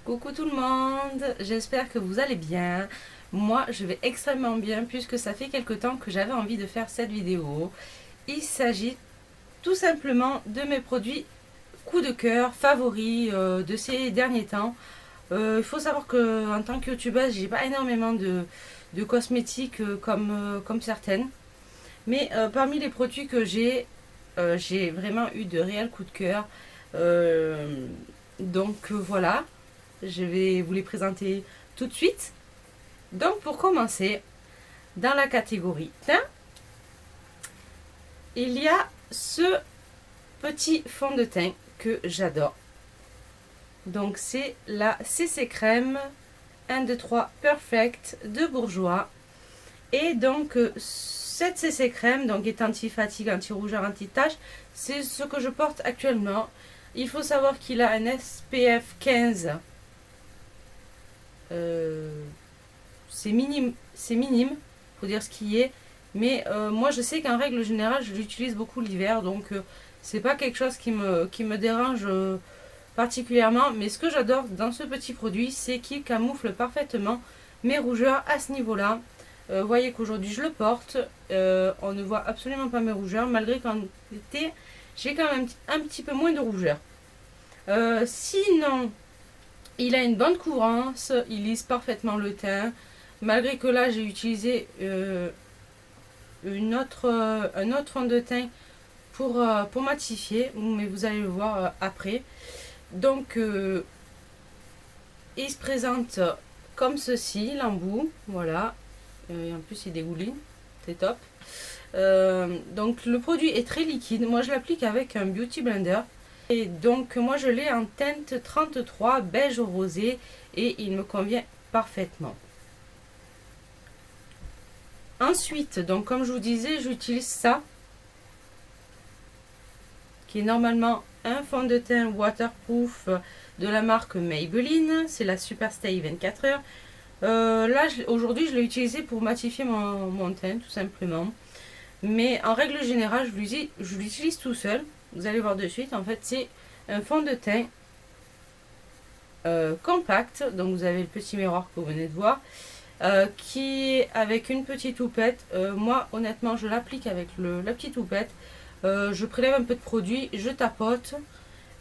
Coucou tout le monde, j'espère que vous allez bien. Moi je vais extrêmement bien puisque ça fait quelque temps que j'avais envie de faire cette vidéo. Il s'agit tout simplement de mes produits coup de cœur favoris de ces derniers temps. Il faut savoir que en tant que youtubeuse, j'ai pas énormément de cosmétiques comme certaines. Mais parmi les produits que j'ai vraiment eu de réels coups de cœur. Donc voilà, je vais vous les présenter tout de suite. Donc pour commencer, dans la catégorie teint, il y a ce petit fond de teint que j'adore. Donc c'est la CC Crème 1, 2, 3 Perfect de Bourjois. Et donc cette CC Crème donc, est anti-fatigue, anti-rougeur, anti-tache. C'est ce que je porte actuellement. Il faut savoir qu'il a un SPF 15. C'est minime, faut dire ce qui est. Mais moi je sais qu'en règle générale je l'utilise beaucoup l'hiver, donc c'est pas quelque chose qui me dérange particulièrement. Mais ce que j'adore dans ce petit produit, c'est qu'il camoufle parfaitement mes rougeurs à ce niveau-là. Vous voyez qu'aujourd'hui je le porte, on ne voit absolument pas mes rougeurs, malgré qu'en été j'ai quand même un petit peu moins de rougeurs. Sinon, il a une bonne couvrance, il lisse parfaitement le teint, malgré que là j'ai utilisé un autre fond de teint pour matifier, mais vous allez le voir après. Donc il se présente comme ceci, l'embout, voilà, et en plus il dégouline, c'est top. Donc le produit est très liquide, moi je l'applique avec un beauty blender. Et donc moi je l'ai en teinte 33 beige rosé et il me convient parfaitement. Ensuite, donc comme je vous disais, j'utilise ça, qui est normalement un fond de teint waterproof de la marque Maybelline. C'est la Super Stay 24 heures. Là, aujourd'hui, je l'ai utilisé pour matifier mon teint, tout simplement. Mais en règle générale, je l'utilise tout seul. Vous allez voir de suite, en fait, c'est un fond de teint compact. Donc, vous avez le petit miroir que vous venez de voir. Qui est avec une petite houppette. Moi, honnêtement, je l'applique avec la petite houppette. Je prélève un peu de produit, je tapote.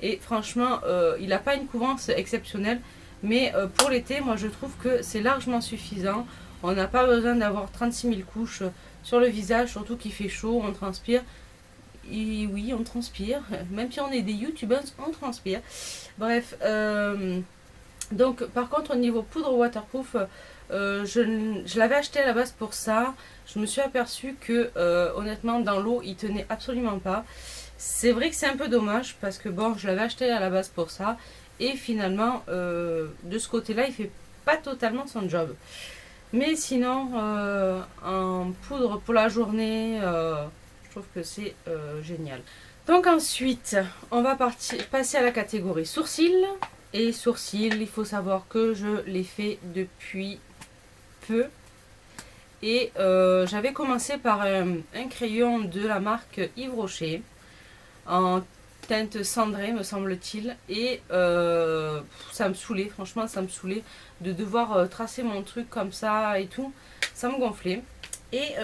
Et franchement, il n'a pas une couvrance exceptionnelle. Mais pour l'été, moi, je trouve que c'est largement suffisant. On n'a pas besoin d'avoir 36 000 couches sur le visage, surtout qu'il fait chaud, on transpire. Et oui, on transpire. Même si on est des youtubeurs, on transpire. Bref. Donc, par contre, au niveau poudre waterproof, je l'avais acheté à la base pour ça. Je me suis aperçue que, honnêtement, dans l'eau, il tenait absolument pas. C'est vrai que c'est un peu dommage parce que, bon, je l'avais acheté à la base pour ça. Et finalement, de ce côté-là, il fait pas totalement son job. Mais sinon, en poudre pour la journée, je trouve que c'est génial. Donc ensuite, on va passer à la catégorie sourcils. Et sourcils, il faut savoir que je les fais depuis peu. Et j'avais commencé par un crayon de la marque Yves Rocher en teinte cendrée, me semble-t-il. Et ça me saoulait, franchement, ça me saoulait de devoir tracer mon truc comme ça et tout. Ça me gonflait. Et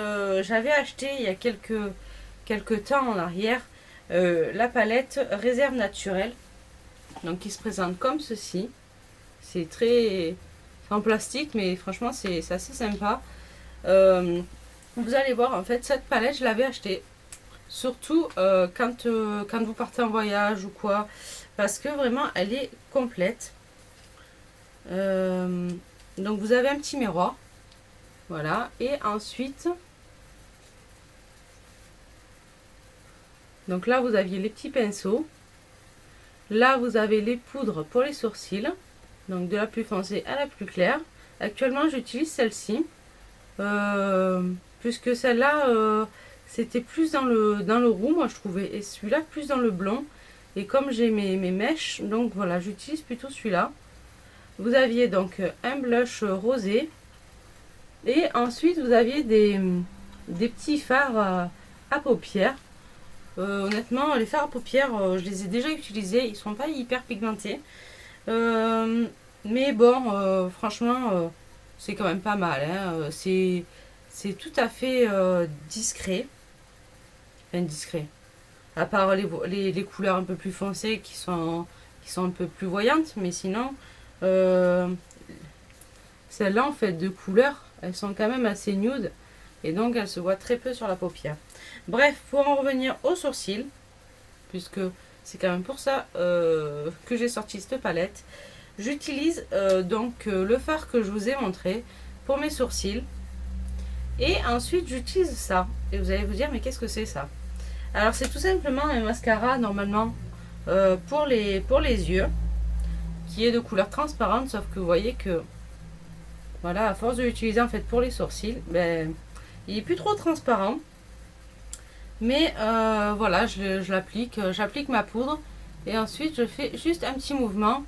j'avais acheté il y a quelques temps en arrière la palette Réserve Naturelle. Donc qui se présente comme ceci. C'est très en plastique, mais franchement c'est assez sympa. Vous allez voir, en fait, cette palette, je l'avais achetée. Surtout quand vous partez en voyage ou quoi. Parce que vraiment, elle est complète. Donc vous avez un petit miroir. Voilà. Et ensuite... Donc là, vous aviez les petits pinceaux. Là, vous avez les poudres pour les sourcils. Donc de la plus foncée à la plus claire. Actuellement, j'utilise celle-ci. Puisque celle-là, c'était plus dans le roux, moi je trouvais. Et celui-là, plus dans le blond. Et comme j'ai mes mèches, donc voilà, j'utilise plutôt celui-là. Vous aviez donc un blush rosé. Et ensuite, vous aviez des petits fards à paupières. Honnêtement, les fards à paupières, je les ai déjà utilisés. Ils sont pas hyper pigmentés. Mais bon, franchement, c'est quand même pas mal. Hein. C'est tout à fait discret. Enfin, discret. À part les couleurs un peu plus foncées qui sont un peu plus voyantes. Mais sinon, euh, celles-là, en fait, de couleurs, elles sont quand même assez nude. Et donc, elles se voient très peu sur la paupière. Bref, pour en revenir aux sourcils, puisque c'est quand même pour ça que j'ai sorti cette palette. J'utilise donc le fard que je vous ai montré pour mes sourcils. Et ensuite, j'utilise ça. Et vous allez vous dire, mais qu'est-ce que c'est ça? Alors, c'est tout simplement un mascara, normalement, pour les yeux, qui est de couleur transparente, sauf que vous voyez que, voilà, à force de l'utiliser, en fait, pour les sourcils, ben, il est plus trop transparent. Mais voilà, je l'applique, j'applique ma poudre. Et ensuite, je fais juste un petit mouvement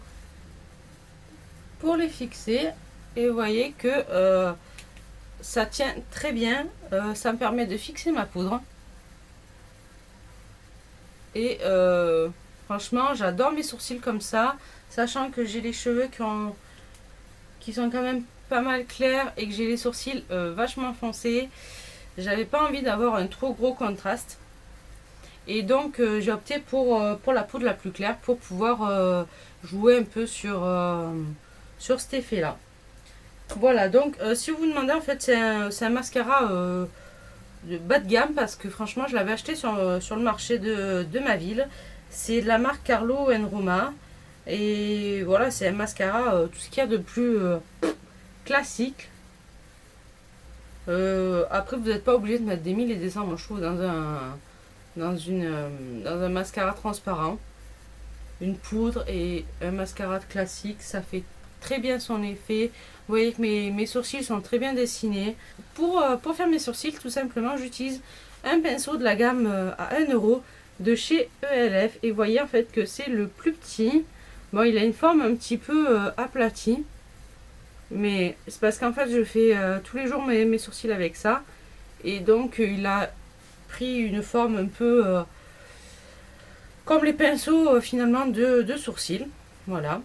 pour les fixer. Et vous voyez que ça tient très bien. Ça me permet de fixer ma poudre. Et franchement, j'adore mes sourcils comme ça. Sachant que j'ai les cheveux qui sont quand même pas mal clairs et que j'ai les sourcils vachement foncés. J'avais pas envie d'avoir un trop gros contraste. Et donc j'ai opté pour la poudre la plus claire pour pouvoir jouer un peu sur cet effet là. Voilà, donc si vous vous demandez, en fait c'est un mascara de bas de gamme parce que franchement je l'avais acheté sur le marché de ma ville. C'est de la marque Carlo Roma. Et voilà, c'est un mascara, tout ce qu'il y a de plus classique. Après, vous n'êtes pas obligé de mettre des mille et des cents, moi je trouve, dans un mascara transparent. Une poudre et un mascara classique, ça fait très bien son effet. Vous voyez que mes sourcils sont très bien dessinés. Pour faire mes sourcils, tout simplement, j'utilise un pinceau de la gamme à 1 € de chez ELF. Et vous voyez en fait que c'est le plus petit. Bon, il a une forme un petit peu aplatie. Mais c'est parce qu'en fait, je fais tous les jours mes sourcils avec ça. Et donc, il a pris une forme un peu comme les pinceaux finalement de sourcils. Voilà.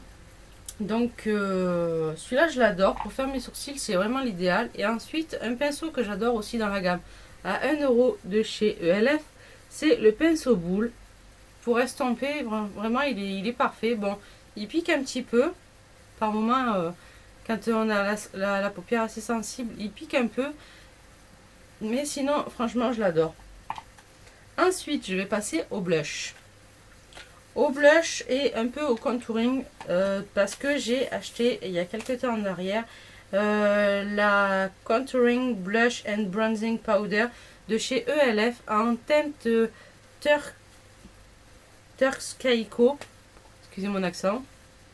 Donc celui-là je l'adore. Pour faire mes sourcils c'est vraiment l'idéal. Et ensuite un pinceau que j'adore aussi dans la gamme à 1 € de chez ELF. C'est le pinceau boule. Pour estomper, vraiment il est parfait. Bon, il pique un petit peu. Par moment quand on a la paupière assez sensible, il pique un peu. Mais sinon franchement je l'adore. Ensuite je vais passer au blush. Au blush et un peu au contouring parce que j'ai acheté il y a quelques temps en arrière la Contouring Blush and Bronzing Powder de chez ELF en teinte Turks Caicos, excusez mon accent,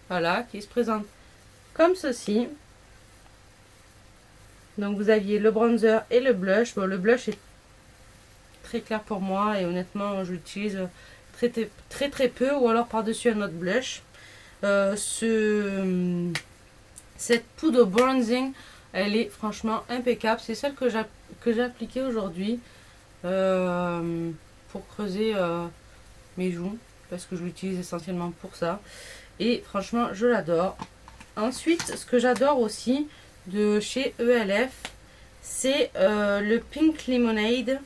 voilà, qui se présente comme ceci. Donc vous aviez le bronzer et le blush. Bon, le blush est très clair pour moi et honnêtement je l'utilise très peu, ou alors par-dessus un autre blush. Cette poudre bronzing, elle est franchement impeccable. C'est celle que j'ai appliquée aujourd'hui pour creuser mes joues, parce que je l'utilise essentiellement pour ça. Et franchement, je l'adore. Ensuite, ce que j'adore aussi de chez ELF, c'est le Pink Lemonade.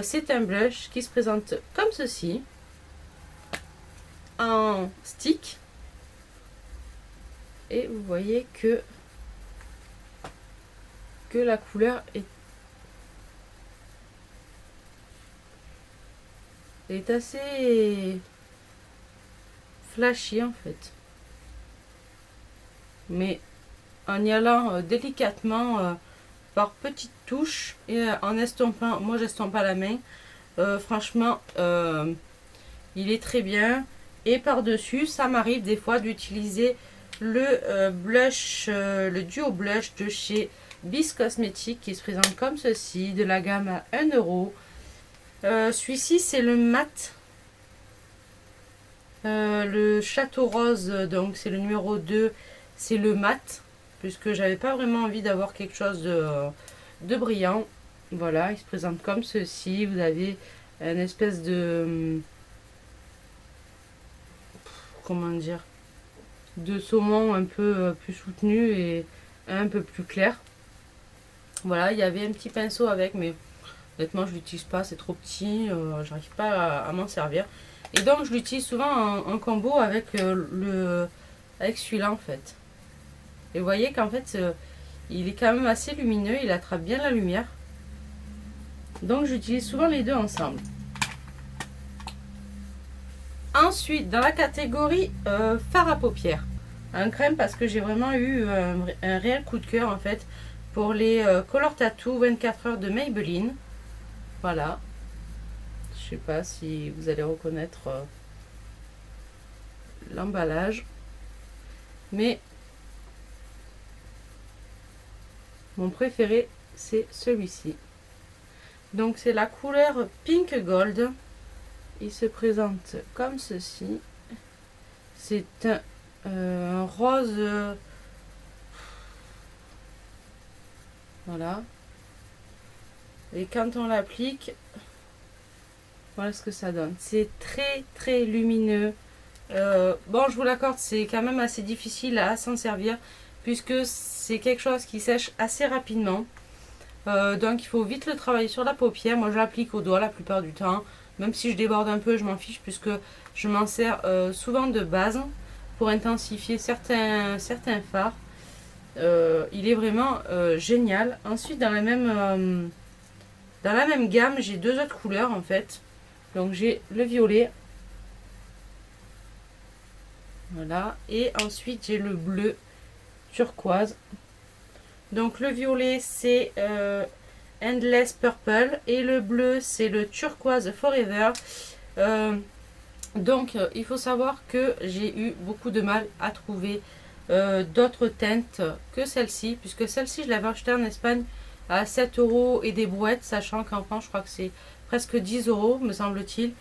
C'est un blush qui se présente comme ceci, en stick. Et vous voyez que la couleur est assez flashy en fait. Mais en y allant délicatement par petites touches et en estompant, moi j'estompe à la main, franchement il est très bien. Et par dessus ça m'arrive des fois d'utiliser le blush, le duo blush de chez Bis Cosmetics qui se présente comme ceci, de la gamme à 1 €. Celui-ci c'est le mat, le Château Rose, donc c'est le numéro 2, c'est le mat, puisque j'avais pas vraiment envie d'avoir quelque chose de brillant. Voilà, il se présente comme ceci. Vous avez une espèce de, comment dire, de saumon un peu plus soutenu et un peu plus clair. Voilà, il y avait un petit pinceau avec, mais honnêtement je l'utilise pas, c'est trop petit, j'arrive pas à m'en servir. Et donc je l'utilise souvent en combo avec avec celui-là en fait. Et vous voyez qu'en fait il est quand même assez lumineux, il attrape bien la lumière. Donc j'utilise souvent les deux ensemble. Ensuite, dans la catégorie fard à paupières, un crème parce que j'ai vraiment eu un réel coup de cœur en fait pour les Color Tattoo 24 heures de Maybelline. Voilà. Je sais pas si vous allez reconnaître l'emballage. Mais mon préféré, c'est celui-ci. Donc c'est la couleur Pink Gold. Il se présente comme ceci. C'est un rose. Voilà. Et quand on l'applique, voilà ce que ça donne. C'est très très lumineux. Bon, je vous l'accorde, c'est quand même assez difficile à s'en servir puisque c'est quelque chose qui sèche assez rapidement. Donc il faut vite le travailler sur la paupière. Moi je l'applique au doigt la plupart du temps. Même si je déborde un peu, je m'en fiche puisque je m'en sers souvent de base pour intensifier certains fards. Il est vraiment génial. Ensuite dans la même gamme, j'ai deux autres couleurs en fait. Donc j'ai le violet. Voilà. Et ensuite j'ai le bleu turquoise. Donc le violet c'est Endless Purple et le bleu c'est le turquoise Forever. Donc il faut savoir que j'ai eu beaucoup de mal à trouver d'autres teintes que celle-ci, puisque celle-ci je l'avais achetée en Espagne à 7 € et des brouettes, sachant qu'en France je crois que c'est presque 10 € me semble-t-il.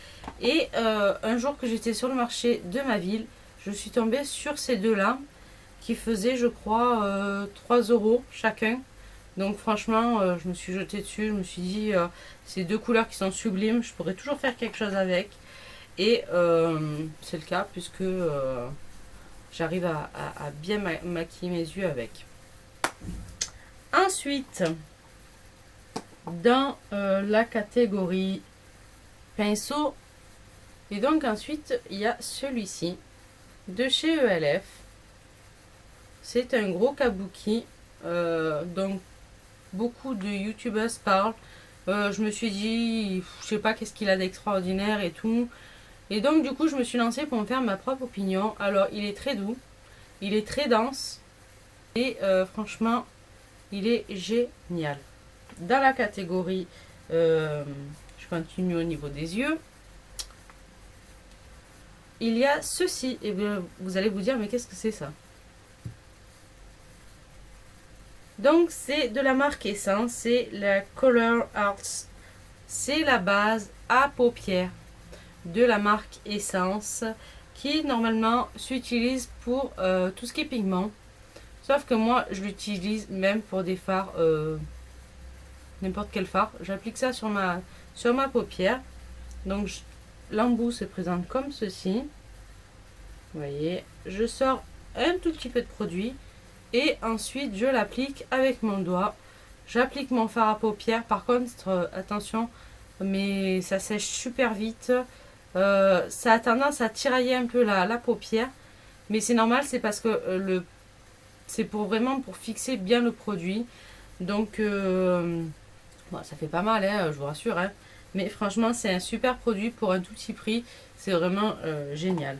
Et un jour que j'étais sur le marché de ma ville, je suis tombée sur ces deux-là qui faisaient je crois 3 € chacun. Donc franchement je me suis jetée dessus, je me suis dit ces deux couleurs qui sont sublimes, je pourrais toujours faire quelque chose avec. Et c'est le cas puisque j'arrive à bien maquiller mes yeux avec. Ensuite, dans la catégorie pinceau, et donc ensuite il y a celui-ci de chez ELF. C'est un gros kabuki, donc beaucoup de youtubeuses parlent. Je me suis dit, je sais pas qu'est-ce qu'il a d'extraordinaire et tout. Et donc du coup je me suis lancée pour me faire ma propre opinion. Alors il est très doux, il est très dense et franchement il est génial. Dans la catégorie, je continue au niveau des yeux, il y a ceci. Et vous allez vous dire mais qu'est-ce que c'est ça? Donc c'est de la marque Essence, c'est la Color Arts. C'est la base à paupières de la marque Essence qui normalement s'utilise pour tout ce qui est pigment, sauf que moi je l'utilise même pour des fards, n'importe quel fard. J'applique ça sur ma paupière. Donc l'embout se présente comme ceci, vous voyez. Je sors un tout petit peu de produit et ensuite je l'applique avec mon doigt. J'applique mon fard à paupières. Par contre attention, mais ça sèche super vite. Ça a tendance à tirailler un peu la paupière, mais c'est normal, c'est parce que c'est vraiment pour fixer bien le produit. Donc bon, ça fait pas mal hein, je vous rassure hein. Mais franchement c'est un super produit pour un tout petit prix, c'est vraiment génial.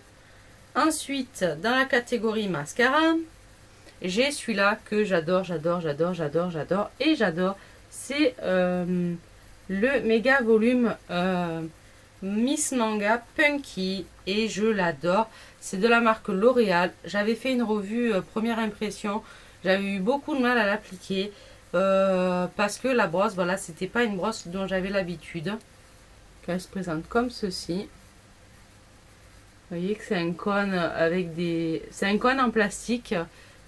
Ensuite dans la catégorie mascara, j'ai celui-là que j'adore, et j'adore, c'est le méga volume Miss Manga Punky, et je l'adore. C'est de la marque L'Oréal. J'avais fait une revue première impression. J'avais eu beaucoup de mal à l'appliquer parce que la brosse, voilà, c'était pas une brosse dont j'avais l'habitude. Elle se présente comme ceci. Vous voyez que c'est un cône avec c'est un cône en plastique.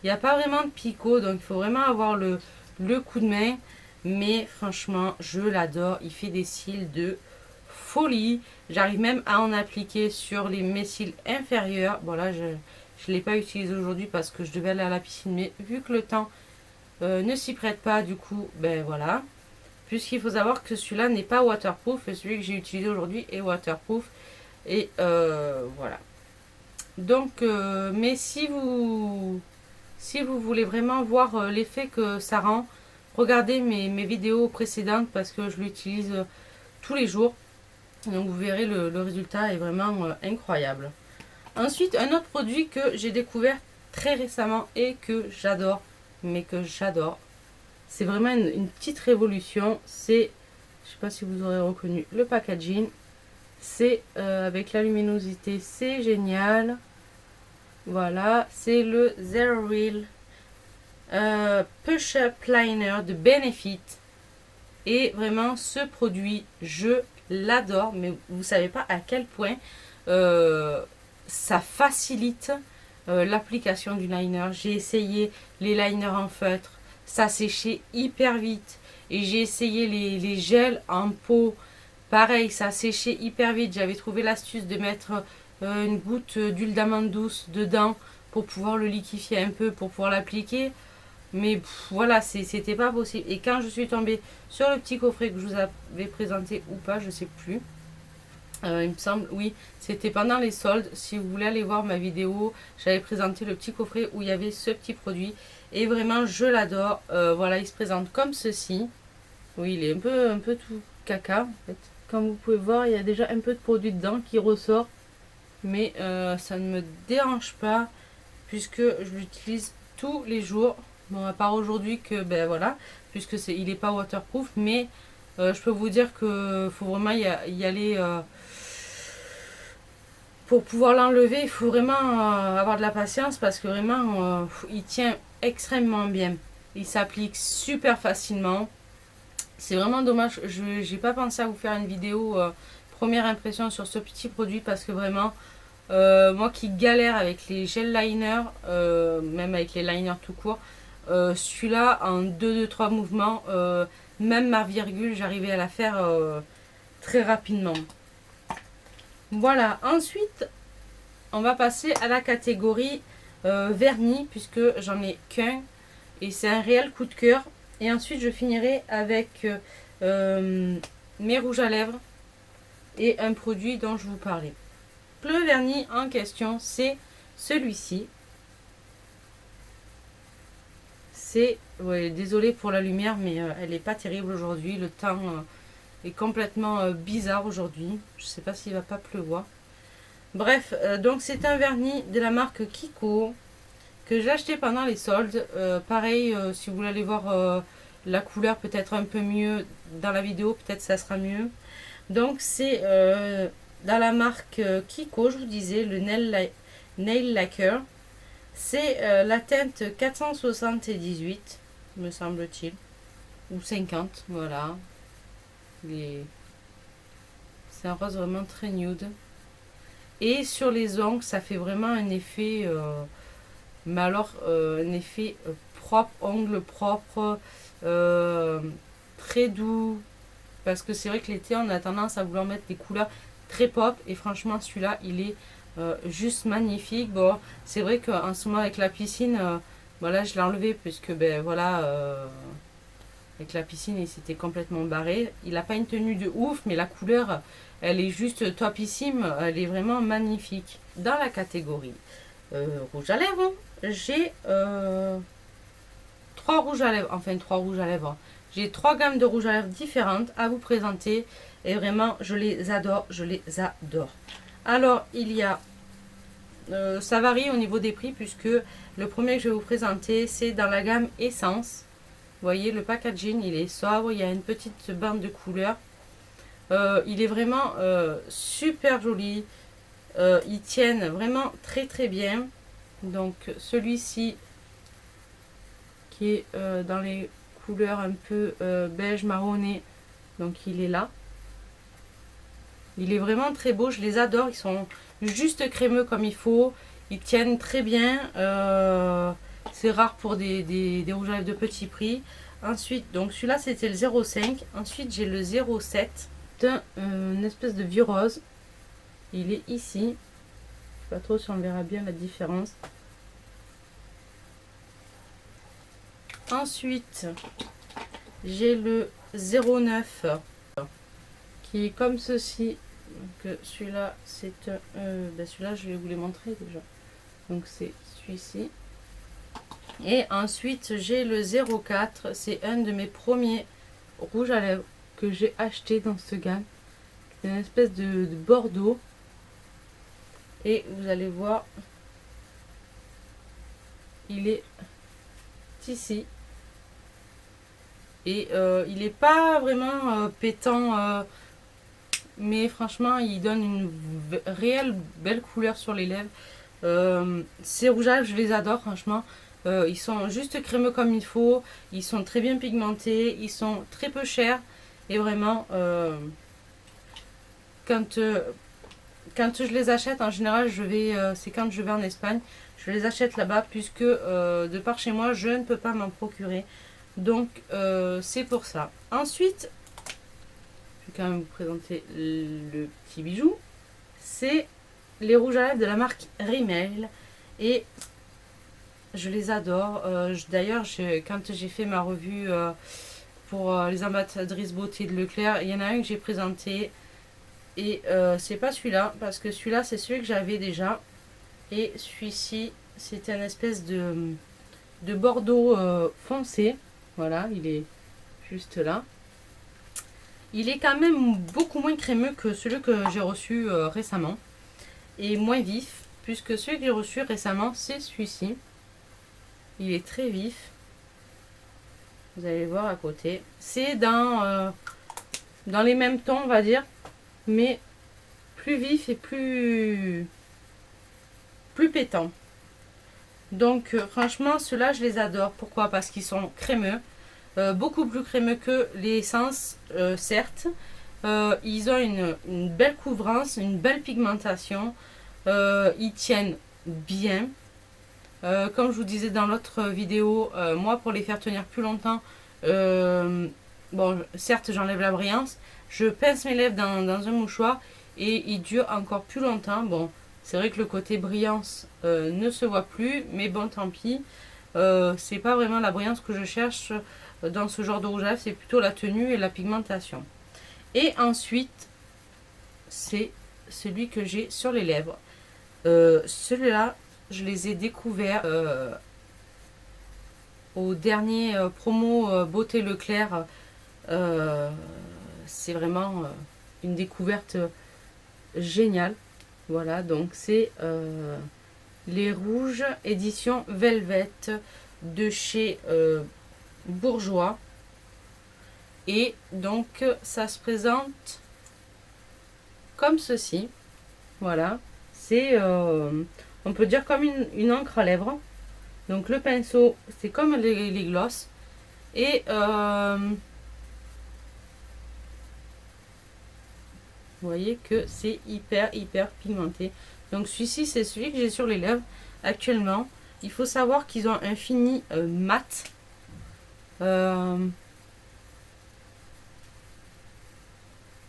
Il n'y a pas vraiment de picot, donc il faut vraiment avoir le coup de main. Mais franchement, je l'adore. Il fait des cils de folie. J'arrive même à en appliquer sur mes cils inférieurs. Bon là Je ne l'ai pas utilisé aujourd'hui parce que je devais aller à la piscine, mais vu que le temps ne s'y prête pas, du coup, ben voilà. Puisqu'il faut savoir que celui-là n'est pas waterproof et celui que j'ai utilisé aujourd'hui est waterproof. Et voilà. Donc, mais si vous voulez vraiment voir l'effet que ça rend, regardez mes vidéos précédentes parce que je l'utilise tous les jours. Donc vous verrez le résultat est vraiment incroyable. Ensuite, un autre produit que j'ai découvert très récemment et que j'adore, mais que j'adore. C'est vraiment une petite révolution. C'est, je sais pas si vous aurez reconnu le packaging. C'est avec la luminosité, c'est génial. Voilà, c'est le Zero Real Push-Up Liner de Benefit. Et vraiment, ce produit, je l'adore. Mais vous savez pas à quel point ça facilite l'application du liner. J'ai essayé les liners en feutre. Ça séchait hyper vite. Et j'ai essayé les gels en peau. Pareil, ça séchait hyper vite. J'avais trouvé l'astuce de mettre une goutte d'huile d'amande douce dedans pour pouvoir le liquéfier un peu, pour pouvoir l'appliquer. Mais voilà, c'était pas possible. Et quand je suis tombée sur le petit coffret que je vous avais présenté ou pas, je sais plus. Il me semble, oui, c'était pendant les soldes. Si vous voulez aller voir ma vidéo, j'avais présenté le petit coffret où il y avait ce petit produit. Et vraiment, je l'adore. Voilà, il se présente comme ceci. Oui, il est un peu tout caca, en fait. Comme vous pouvez voir, il y a déjà un peu de produit dedans qui ressort. Mais ça ne me dérange pas puisque je l'utilise tous les jours. Bon, à part aujourd'hui que, ben voilà, puisque il n'est pas waterproof. Mais je peux vous dire qu'il faut vraiment y aller... pour pouvoir l'enlever, il faut vraiment avoir de la patience parce que vraiment, il tient extrêmement bien. Il s'applique super facilement. C'est vraiment dommage, je n'ai pas pensé à vous faire une vidéo première impression sur ce petit produit parce que vraiment, moi qui galère avec les gel liners, même avec les liners tout court, celui-là en 2-3 mouvements, même ma virgule, j'arrivais à la faire très rapidement. Voilà, ensuite, on va passer à la catégorie vernis puisque j'en ai qu'un et c'est un réel coup de cœur. Et ensuite, je finirai avec mes rouges à lèvres et un produit dont je vous parlais. Le vernis en question, c'est celui-ci. C'est, ouais, désolée pour la lumière, mais elle n'est pas terrible aujourd'hui. Le temps est complètement bizarre aujourd'hui. Je ne sais pas s'il va pas pleuvoir. Bref, donc c'est un vernis de la marque Kiko que j'ai acheté pendant les soldes. Pareil, si vous voulez aller voir la couleur peut-être un peu mieux dans la vidéo, peut-être ça sera mieux. Donc c'est dans la marque Kiko, je vous disais, le Nail Lacquer. C'est la teinte 478, me semble-t-il, ou 50, voilà. C'est un rose vraiment très nude. Et sur les ongles, ça fait vraiment un effet, mais alors un effet propre, ongles propres, très doux. Parce que c'est vrai que l'été, on a tendance à vouloir mettre des couleurs très pop. Et franchement, celui-là, il est juste magnifique. Bon, c'est vrai qu'en ce moment, avec la piscine, voilà, je l'ai enlevé puisque, ben voilà, avec la piscine, il s'était complètement barré. Il n'a pas une tenue de ouf, mais la couleur, elle est juste topissime. Elle est vraiment magnifique. Dans la catégorie rouge à lèvres, j'ai 3 rouges à lèvres. Enfin, 3 rouges à lèvres. J'ai 3 gammes de rouges à lèvres différentes à vous présenter. Et vraiment, je les adore. Je les adore. Alors, il y a... ça varie au niveau des prix puisque le premier que je vais vous présenter, c'est dans la gamme Essence. Vous voyez, le packaging, il est sobre. Il y a une petite bande de couleurs. Il est vraiment super joli. Ils tiennent vraiment très très bien. Donc, celui-ci qui est dans les couleurs un peu beige marronné. Donc, il est là. Il est vraiment très beau. Je les adore. Ils sont juste crémeux comme il faut. Ils tiennent très bien. C'est rare pour des rouges à lèvres de petit prix. Ensuite, donc celui-là c'était le 0,5. Ensuite, j'ai le 0,7. Une espèce de vieux rose. Il est ici. sais pas trop si on verra bien la différence. Ensuite, j'ai le 09 qui est comme ceci. Donc celui-là, c'est celui-là, je vais vous les montrer déjà. Donc c'est celui-ci. Et ensuite, j'ai le 04. C'est un de mes premiers rouges à lèvres que j'ai acheté dans ce gamme. C'est une espèce de bordeaux. Et vous allez voir, il est ici. Et il n'est pas vraiment pétant, mais franchement, il donne une réelle belle couleur sur les lèvres. Ces rouges, je les adore, franchement. Ils sont juste crémeux comme il faut. Ils sont très bien pigmentés. Ils sont très peu chers. Et vraiment, quand je les achète, en général, c'est quand je vais en Espagne. Je les achète là-bas puisque de par chez moi, je ne peux pas m'en procurer. Donc, c'est pour ça. Ensuite, je vais quand même vous présenter le petit bijou. C'est les rouges à lèvres de la marque Rimmel. Et je les adore. D'ailleurs, quand j'ai fait ma revue pour les ambassadrices beauté de Leclerc, il y en a un que j'ai présenté. Et c'est pas celui-là, parce que celui-là, c'est celui que j'avais déjà. Et celui-ci, c'était une espèce de bordeaux foncé. Voilà, il est juste là. Il est quand même beaucoup moins crémeux que celui que j'ai reçu récemment. Et moins vif, puisque celui que j'ai reçu récemment, c'est celui-ci. Il est très vif. Vous allez voir à côté. C'est dans les mêmes tons, on va dire. Mais plus vif et plus pétant. Donc franchement, ceux-là, je les adore. Pourquoi? Parce qu'ils sont crémeux. Beaucoup plus crémeux que l'essence, certes. Ils ont une belle couvrance, une belle pigmentation. Ils tiennent bien. Comme je vous disais dans l'autre vidéo, moi pour les faire tenir plus longtemps, bon, certes j'enlève la brillance, je pince mes lèvres dans un mouchoir et ils durent encore plus longtemps. Bon, c'est vrai que le côté brillance ne se voit plus, mais bon, tant pis. C'est pas vraiment la brillance que je cherche dans ce genre de rouge à lèvres, c'est plutôt la tenue et la pigmentation. Et ensuite, c'est celui que j'ai sur les lèvres. Celui-là, je les ai découverts au dernier promo Beauté Leclerc. C'est vraiment une découverte géniale. Voilà, donc c'est les rouges édition Velvet de chez Bourjois. Et donc ça se présente comme ceci. Voilà, c'est on peut dire comme une encre à lèvres. Donc le pinceau, c'est comme les glosses. Et vous voyez que c'est hyper pigmenté. Donc celui-ci, c'est celui que j'ai sur les lèvres actuellement. Il faut savoir qu'ils ont un fini mat.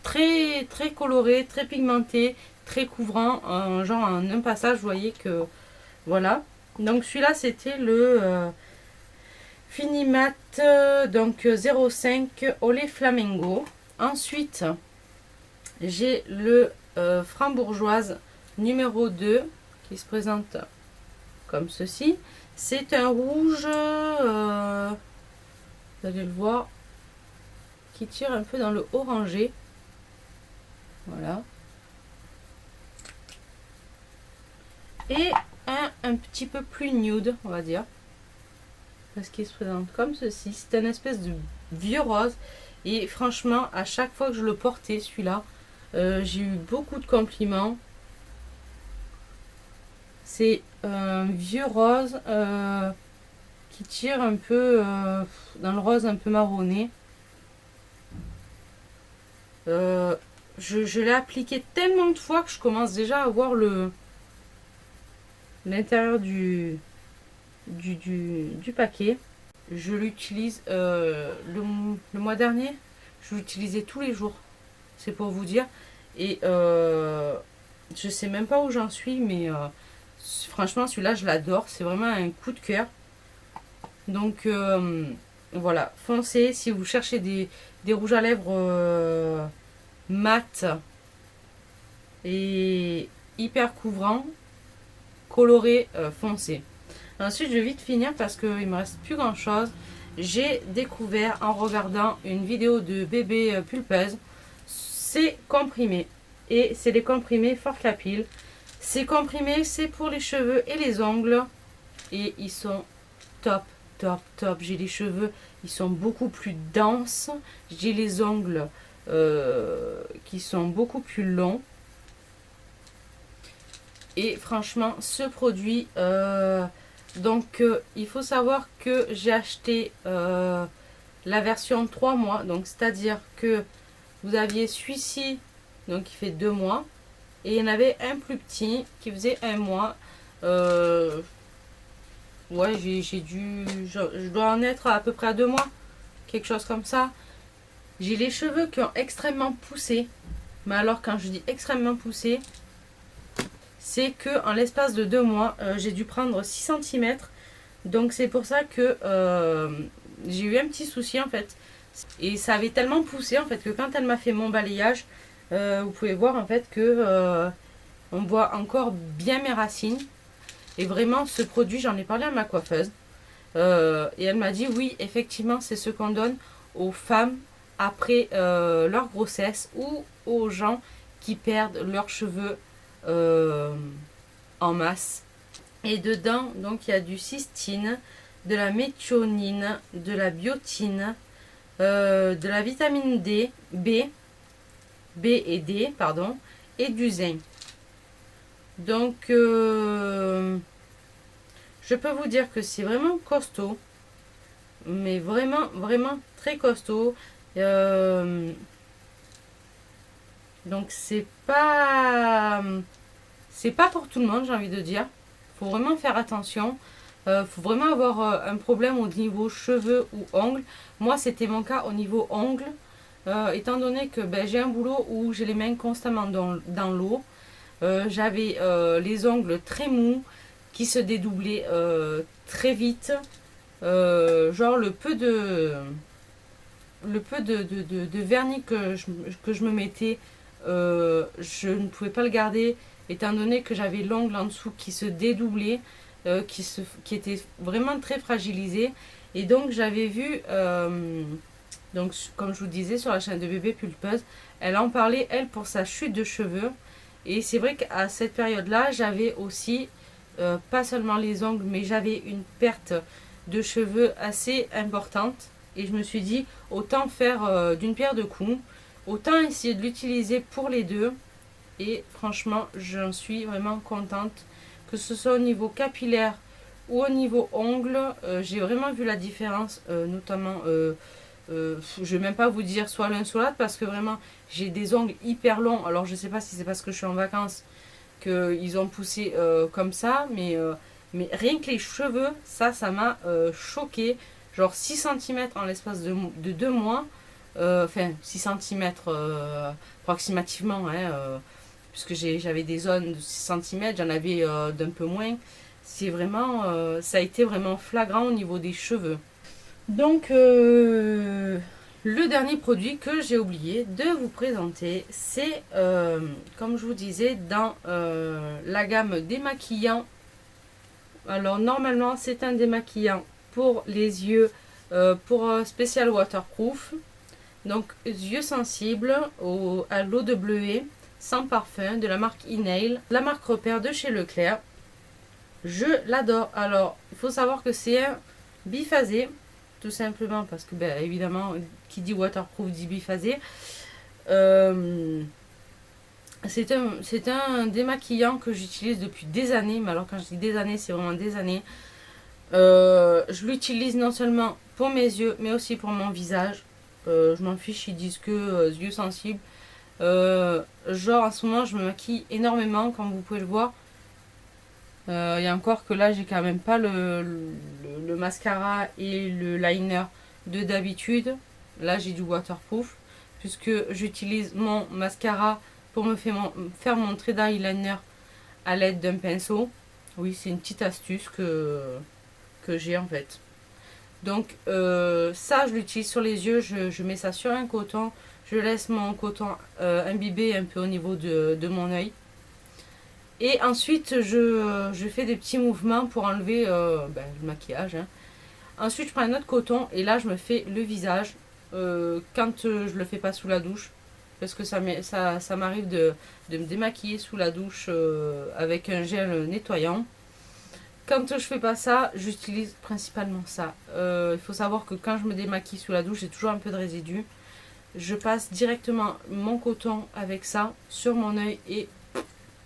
Très coloré, très pigmenté, très couvrant, genre en un passage, vous voyez que voilà. Donc celui-là, c'était le fini mat donc 05 Olé Flamingo. Ensuite, j'ai le Frambourgeoise numéro 2 qui se présente comme ceci. C'est un rouge, vous allez le voir, qui tire un peu dans le orangé. Voilà. Et un petit peu plus nude, on va dire. Parce qu'il se présente comme ceci. C'est un espèce de vieux rose. Et franchement, à chaque fois que je le portais, celui-là, j'ai eu beaucoup de compliments. C'est un vieux rose qui tire un peu dans le rose un peu marronné. Je l'ai appliqué tellement de fois que je commence déjà à voir l'intérieur du paquet. Je l'utilise le mois dernier. Je l'utilisais tous les jours. C'est pour vous dire. Et Je sais même pas où j'en suis, mais franchement, celui-là, je l'adore. C'est vraiment un coup de cœur. Donc, voilà, foncez. Si vous cherchez des rouges à lèvres mat et hyper couvrants, colorés, foncez. Ensuite, je vais vite finir parce qu'il ne me reste plus grand chose. J'ai découvert en regardant une vidéo de bébé pulpeuse ces comprimés. Et c'est les comprimés Forte la pile. Ces comprimés, c'est pour les cheveux et les ongles. Et ils sont top, top, top. J'ai les cheveux, ils sont beaucoup plus denses. J'ai les ongles qui sont beaucoup plus longs. Et franchement, ce produit, il faut savoir que j'ai acheté la version 3 mois. Donc, c'est-à-dire que vous aviez celui-ci, donc qui fait 2 mois. Et il y en avait un plus petit qui faisait 1 mois. Ouais, je dois en être à peu près à 2 mois. Quelque chose comme ça. J'ai les cheveux qui ont extrêmement poussé. Mais alors, quand je dis extrêmement poussé, c'est que en l'espace de 2 mois, j'ai dû prendre 6 cm. Donc c'est pour ça que j'ai eu un petit souci en fait. Et ça avait tellement poussé en fait que quand elle m'a fait mon balayage, vous pouvez voir en fait que on voit encore bien mes racines. Et vraiment ce produit, j'en ai parlé à ma coiffeuse. Et elle m'a dit oui, effectivement, c'est ce qu'on donne aux femmes après leur grossesse ou aux gens qui perdent leurs cheveux en masse. Et dedans, donc il y a du cystine, de la méthionine, de la biotine, de la vitamine D, B et D, pardon, et du zinc. Donc, je peux vous dire que c'est vraiment costaud, mais vraiment, vraiment très costaud. Donc, c'est pas pour tout le monde, j'ai envie de dire. Faut vraiment faire attention. Faut vraiment avoir un problème au niveau cheveux ou ongles. Moi, c'était mon cas au niveau ongles. Étant donné que j'ai un boulot où j'ai les mains constamment dans l'eau. J'avais les ongles très mous qui se dédoublaient très vite. Genre le peu de vernis que je me mettais, je ne pouvais pas le garder étant donné que j'avais l'ongle en dessous qui se dédoublait, qui était vraiment très fragilisé. Et donc j'avais vu, donc, comme je vous disais sur la chaîne de bébé pulpeuse, elle en parlait elle pour sa chute de cheveux. Et c'est vrai qu'à cette période-là, j'avais aussi, pas seulement les ongles, mais j'avais une perte de cheveux assez importante. Et je me suis dit, autant faire d'une pierre deux coups, autant essayer de l'utiliser pour les deux. Et franchement, j'en suis vraiment contente. Que ce soit au niveau capillaire ou au niveau ongles, j'ai vraiment vu la différence, notamment... je vais même pas vous dire soit l'un soit l'autre parce que vraiment j'ai des ongles hyper longs. Alors je sais pas si c'est parce que je suis en vacances qu'ils ont poussé comme ça, mais rien que les cheveux, ça m'a choqué. Genre 6 cm en l'espace de 2 mois. Enfin 6 cm approximativement, hein, puisque j'avais des zones de 6 cm, j'en avais d'un peu moins. C'est vraiment, ça a été vraiment flagrant au niveau des cheveux. Donc, le dernier produit que j'ai oublié de vous présenter, c'est, comme je vous disais, dans la gamme démaquillant. Alors, normalement, c'est un démaquillant pour les yeux, pour spécial waterproof. Donc, yeux sensibles à l'eau de bleuet, sans parfum, de la marque E-Nail, la marque Repère de chez Leclerc. Je l'adore. Alors, il faut savoir que c'est un biphasé. Tout simplement parce que, évidemment, qui dit waterproof dit biphasé. C'est un démaquillant que j'utilise depuis des années. Mais alors, quand je dis des années, c'est vraiment des années. Je l'utilise non seulement pour mes yeux, mais aussi pour mon visage. Je m'en fiche, ils disent que yeux sensibles. Genre, en ce moment, je me maquille énormément, comme vous pouvez le voir. Il y a encore que là, j'ai quand même pas le mascara et le liner de d'habitude. Là, j'ai du waterproof puisque j'utilise mon mascara pour me faire mon trait d'eyeliner à l'aide d'un pinceau. Oui, c'est une petite astuce que j'ai en fait. Donc ça, je l'utilise sur les yeux, je mets ça sur un coton, je laisse mon coton imbiber un peu au niveau de mon œil. Et ensuite, je fais des petits mouvements pour enlever le maquillage. Hein. Ensuite, je prends un autre coton et là, je me fais le visage quand je le fais pas sous la douche. Parce que ça m'arrive de me démaquiller sous la douche avec un gel nettoyant. Quand je fais pas ça, j'utilise principalement ça. Il faut savoir que quand je me démaquille sous la douche, j'ai toujours un peu de résidus. Je passe directement mon coton avec ça sur mon œil et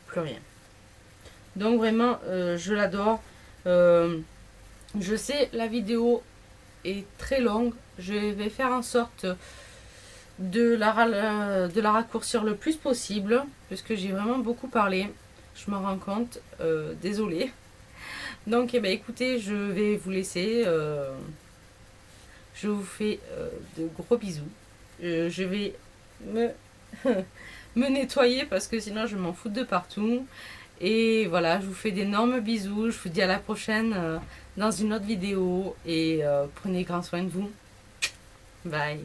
plus rien. Donc vraiment, je l'adore. Je sais, la vidéo est très longue. Je vais faire en sorte de la raccourcir le plus possible. Puisque j'ai vraiment beaucoup parlé. Je m'en rends compte. Désolée. Donc, écoutez, je vais vous laisser. Je vous fais de gros bisous. Je vais me, me nettoyer parce que sinon je m'en fous de partout. Et voilà, je vous fais d'énormes bisous. Je vous dis à la prochaine dans une autre vidéo. Et prenez grand soin de vous. Bye.